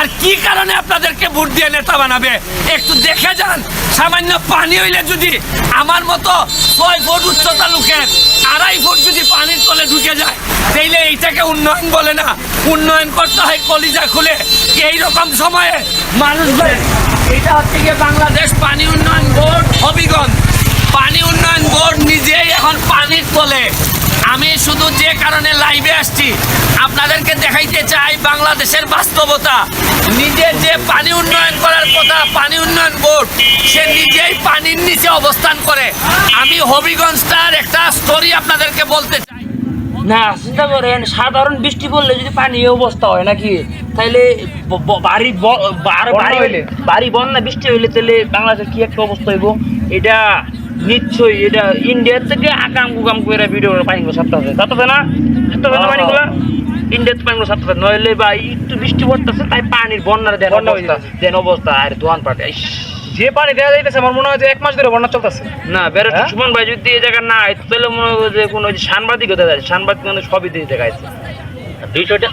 আর কি কারণে আপনাদেরকে ভোট দিয়ে নেতা বানাবে একটু দেখে যান। সামান্য পানি হইলে যদি আমার মতো 6 ফুট উচ্চতা লোকের 2.5 ফুট যদি পানির তলে ঢুকে যায় তাইলে এইটাকে উন্নয়ন বলে না, উন্নয়ন করতে হয় কলিজা খুলে। এইরকম সময়ে মানুষদের এটা হচ্ছে গিয়ে বাংলাদেশ পানি উন্নয়ন বোর্ড হবিগঞ্জ পানি উন্নয়ন বোর্ড নিজেই এখন পানির তলে। আমি শুধু যে কারণে লাইভে আসছি আপনাদেরকে দেখাইতে চাই বাংলাদেশের বাস্তবতা। নিজে যে পানি উন্নয়ন করার কথা পানি উন্নয়ন বোর্ড সে নিজেই পানির নিচে অবস্থান করে। আমি হবিগঞ্জটার একটা স্টোরি আপনাদেরকে বলতে চাই। না চিন্তা করেন, সাধারণ বৃষ্টি পড়লে যদি পানি এই অবস্থা হয় নাকি, তাইলে বাড়ি বন্যা বৃষ্টি হইলে তাহলে বাংলাদেশের কি একটা অবস্থা হইব। এটা নিশ্চয়ই এটা ইন্ডিয়ার থেকে আকাম কুকাম করে ভিডিও পানিগুলো ছাড়তে হবে না পানিগুলো ইন্ডিয়াতে পানিগুলো ছাড়তে হবে, নইলে বা একটু বৃষ্টি পড়তেছে তাই পানির বন্যার দেন অবস্থা আর দোয়ান পাটে যে পানি দেওয়া যাইতেছে আমার মনে হয় যে 1 মাস ধরে বন্যা চলতেছে। না ব্যারিস্টার সুমন ভাই যদি এই জায়গা না হয় তাহলে মনে হয় যে কোনো সাংবাদিকতা যায়, সাংবাদিক মানে সবই দিয়ে দেখাইছে বিষয়টা।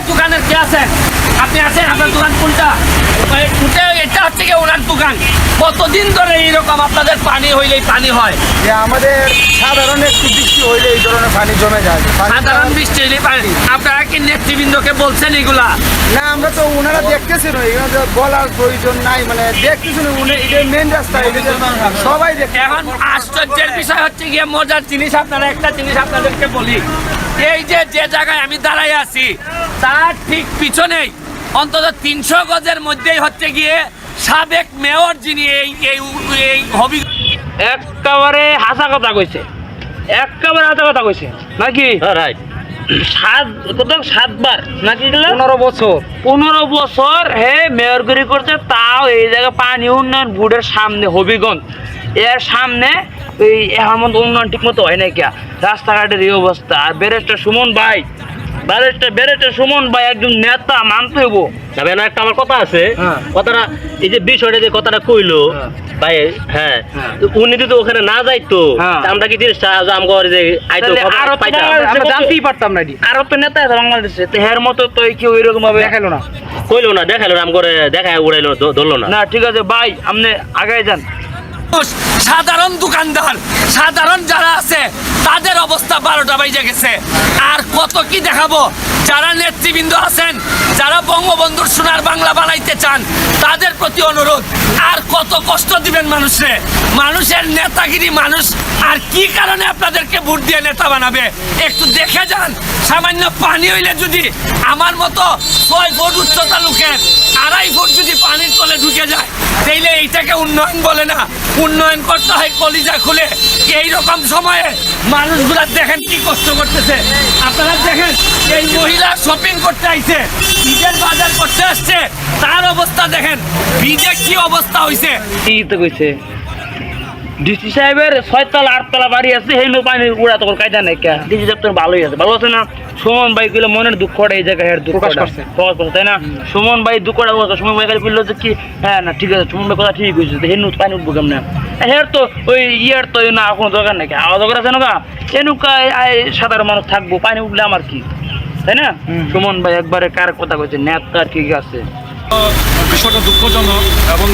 দোকানের কে আছেন? আপনি আছেন? আপনার দোকান কোনটা? এটা হচ্ছে কি ওনার দোকান। কতদিন ধরে এইরকম আপনাদের পানি হইলেই পানি হয়? যে আমাদের সাধারণ একটু বৃষ্টি হইলে এই ধরনের পানি জমে যায়। সাধারণ বৃষ্টি হইলেই পানি। আপনারা কি নেতৃবৃন্দকে বলছেন এগুলা? না আমরা তো ওনারা দেখতেছি না, বলার প্রয়োজন নাই, মানে দেখতেছি না, এটা মেন রাস্তা, সবাই দেখে। এখন আশ্চর্যের বিষয় হচ্ছে গিয়ে মজার জিনিস, আপনারা একটা জিনিস আপনাদেরকে বলি, এই যে জায়গায় আমি দাঁড়াই আছি তার ঠিক পিছনেই অন্তত 300 গজের মধ্যেই হচ্ছে গিয়ে সাবেক মেয়র যিনি এই হবি একেবারে হাসা কথা কইছে, একেবারে হাসা কথা কইছে নাকি? রাইট। 7বার নাকি 15 বছর হে মেয়রগিরি করছে, তাও এই জায়গায় পানি উন্নয়ন বোর্ডের সামনে হবিগঞ্জ এর সামনে এই এখন উন্নয়ন ঠিক মতো হয় না কিয়া, রাস্তাঘাটের এই অবস্থা। আর ব্যারিস্টার সুমন ভাই একজন নেতা মানতে হইব। তবে না একটা আমার কথা আছে, কথাটা এই যে বিষয়টা যে কথাটা কইলো ভাই, হ্যাঁ উনি যদি ওখানে না যাইতো আমরা কি জিনিসটা আমগর যে আইতো আমরা জানতেই পারতাম না। আরো তো নেতা আছে বাংলাদেশে, তো হের মতো তো কেউ এরকম ভাবে দেখাইলো না আমগরে দেখায় উড়াইলো ধরলো না। না ঠিক আছে ভাই, আপনি আগায় যান। সাধারণ দোকানদার সাধারণ যারা আছে তাদের অবস্থা 12টা বাজে গেছে। আর কত কি দেখাবো? যারা নেতৃবৃন্দ আছেন, যারা বঙ্গবন্ধুর সোনার বাংলা বানাইতে চান তাদের প্রতি অনুরোধ, আর কত কষ্ট দিবেন মানুষে? মানুষের নেতাগিরি মানুষ আর কি কারণে আপনাদেরকে ভোট দিয়ে নেতা বানাবে একটু দেখে যান। সামান্য পানি হইলে যদি আমার মতো 6 ফুট উচ্চতা লোকের 2.5 ফুট যদি পানির তলে ঢুকে যায় তাইলে এইটাকে উন্নয়ন বলে না, উন্নয়ন করতে হয় কলিজা খুলে। এইরকম সময়ে মানুষগুলা দেখেন কি কষ্ট করতেছে। আপনারা দেখেন এই মহিলা শপিং করতে আইছে, ঈদের বাজার করতে আসছে, তার অবস্থা দেখেন, ভিজে কি অবস্থা হয়েছে। ঠিকই তো কইছে ডিসি সাহেবের 6 তলা 8 তলা বাড়ি আছে, হেন পানি উড়া তো কায়দা নাই কে। ডিসি সাহেব তো ভালোই আছে, ভালো আছে না? সুমন ভাই কইলে মনের দুঃখটা এই জায়গায় প্রকাশ করছে, তাই না? সুমন ভাই দুঃখটা সুমন ভাই খালি বললো যে কি, হ্যাঁ না ঠিক আছে, সুমন ভাই কথা ঠিক হয়েছে, হেন পানি উঠবো কেমন? হের তো ওই ইয়ার তো না কোনো দরকার নাকি, আওয়া দরকার আছে না? এনুকা সাধারণ মানুষ থাকবো, পানি উঠলে আমার কি, তাই না? সুমন ভাই একবারে কার কথা কইছে, নেতার ঠিক আছে। বিষয়টা দুঃখজনক এবং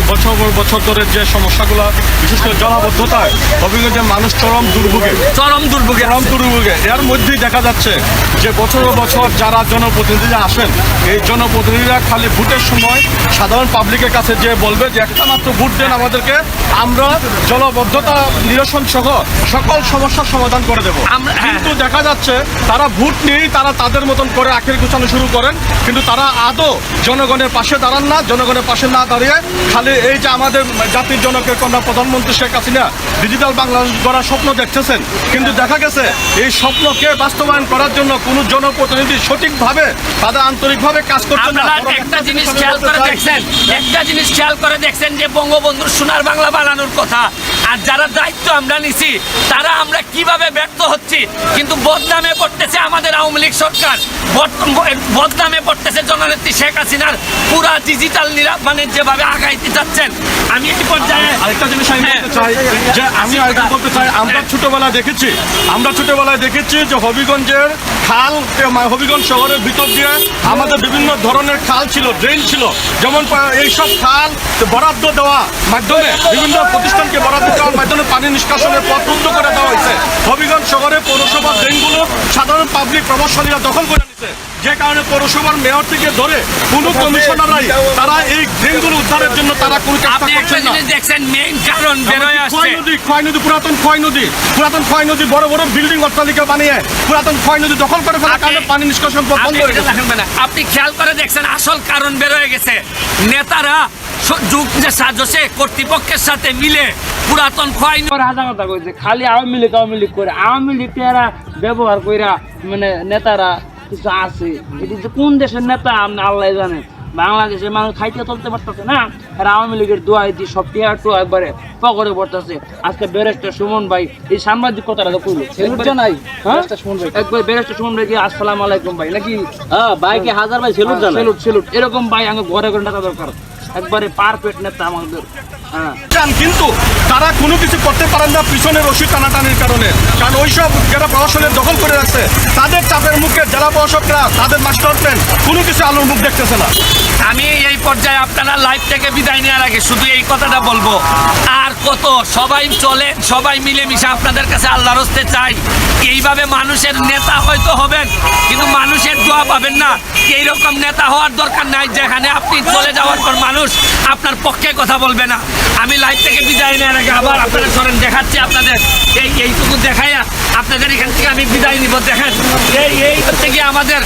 বছর ধরে যে সমস্যাগুলো, বিশেষ করে জলাবদ্ধতায় হবিগঞ্জের মানুষ চরম দুর্ভোগে। এর মধ্যেই দেখা যাচ্ছে যে বছর যারা জনপ্রতিনিধিরা আসেন, এই জনপ্রতিনিধিরা খালি ভোটের সময় সাধারণ পাবলিকের কাছে যে বলবে যে একটা মাত্র ভোট দেন আমাদেরকে, আমরা জলাবদ্ধতা নিরসন সহ সকল সমস্যার সমাধান করে দেব। কিন্তু দেখা যাচ্ছে তারা ভোট নিয়েই তারা তাদের মতন করে আখের গুছানো শুরু করেন, কিন্তু তারা আদৌ জনগণের পাশে দাঁড়ান না। জনগণের পাশে না দাঁড়িয়ে খালি এই যে আমাদের জাতির জনকের কন্যা প্রধানমন্ত্রী শেখ হাসিনা ডিজিটাল বাংলাদেশ গড়ার স্বপ্ন দেখতেছেন, কিন্তু দেখা গেছে এই স্বপ্নকে বাস্তবায়ন করার জন্য কোনো জনপ্রতিনিধি সঠিকভাবে তাদের আন্তরিকভাবে কাজ করছে না। একটা জিনিস খেয়াল করে দেখছেন যে বঙ্গবন্ধুর সোনার বাংলা বানানোর কথা, আর যারা দায়িত্ব আমরা নিছি তারা আমরা কিভাবে ব্যর্থ হচ্ছি। কিন্তু বদনামে পড়তেছে আমাদের আওয়ামী লীগ সরকার, বদনামে পড়তেছে জননেত্রী শেখ হাসিনার পুরা ডিজিটাল মানে যেভাবে আগাইতে চাচ্ছেন, আমি এই পর্যায়ে আরেকটা জিনিস আমি বলতে চাই যে বলতে চাই আমরা ছোটবেলায় দেখেছি যে হবিগঞ্জের খাল, হবিগঞ্জ শহরের ভিতর দিয়ে আমাদের বিভিন্ন ধরনের খাল ছিল, ড্রেন ছিল, যেমন এইসব খাল বরাদ্দ দেওয়া মাধ্যমে বিভিন্ন প্রতিষ্ঠানকে বরাদ্দ দেওয়ার মাধ্যমে পানি নিষ্কাশনের পথ বন্ধ করে দেওয়া হয়েছে। হবিগঞ্জ শহরে পৌরসভার ড্রেনগুলো সাধারণ পাবলিক প্রভাবশালীরা দখল করে নিচ্ছে, যে কারণে পৌরসভার মেয়র থেকে ধরে কোনো কমিশনাররাই তারা এই ড্রেনগুলো উদ্ধারের জন্য তারা কোনো চেষ্টা আপনি একটা করছেন না। জিনিস দেখছেন, মেইন কারণ বেরোয় আসছে। পুরাতন ক্ষয় নদী বড় বড় বিল্ডিং অট্টালিকা বানিয়ে পুরাতন ক্ষয় নদী দখল করে ফেলার কারণে পানি নিষ্কাশন পথ বন্ধ হয়ে গেছে। আপনি খেয়াল করে দেখছেন, আসল কারণ বেরোয় গেছে। নেতারা যুগ যে সাজসে কর্তৃপক্ষের সাথে মিলে পুরাতন ক্ষয় হাজা কথা কইছে, খালি আওয়ামী লীগ করে আওয়ামী লীগ এরা ব্যবহার কইরা মানে নেতারা কিছু আছে, এটি যে কোন দেশের নেতা আপনি আল্লাহ জানে। বাংলাদেশের মানুষ খাইতে চলতে পারতেছে না, আর আওয়ামী লীগের দোয়াই দিয়ে সব টিয়ার টু একবারে পকড়ে পড়তেছে। আজকে ব্যারিস্টার সুমন ভাই এই সাংবাদিকতাটা তো কইলো নাই, হ্যাঁ একবার ব্যারিস্টার সুমন ভাই কি আসসালামু আলাইকুম ভাই নাকি, হ্যাঁ ভাইকে হাজার ভাই সেলুট জানাই। সেলুট এরকম ভাই আমি ঘরে ঘরে নেতা দরকার, একবারে পারফেক্ট নেতা আমাদের। হ্যাঁ কিন্তু তারা কোনো কিছু করতে পারেন না পিছনে রশি টানাটানির কারণে, কারণ ওইসব যারা প্রশাসনের দখল করে রাখছে তাদের চাপের মুখে জেলা প্রশাসকরা তাদের মাস্টার প্ল্যান কোনো কিছু আলোর মুখ দেখতেছে না। আমি এই পর্যায়ে আপনারা লাইভ থেকে বিদায় নেওয়ার আগে শুধু এই কথাটা বলবো, আর কত সবাই চলেন, সবাই মিলেমিশে আপনাদের কাছে আল্লাহর হস্তে চাই, এইভাবে মানুষের নেতা হয়তো হবেন কিন্তু মানুষের দোয়া পাবেন না। এইরকম নেতা হওয়ার দরকার নাই যেখানে আপনি চলে যাওয়ার পর মানুষ আপনার পক্ষে কথা বলবে না। আমি লাইভ থেকে বিদায় নেওয়ার আগে আবার আপনারা সরেন, দেখাচ্ছি আপনাদের এইটুকু দেখাইয়া আপনাদের এখান থেকে আমি বিদায় নিব। দেখেন এই হচ্ছে কি আমাদের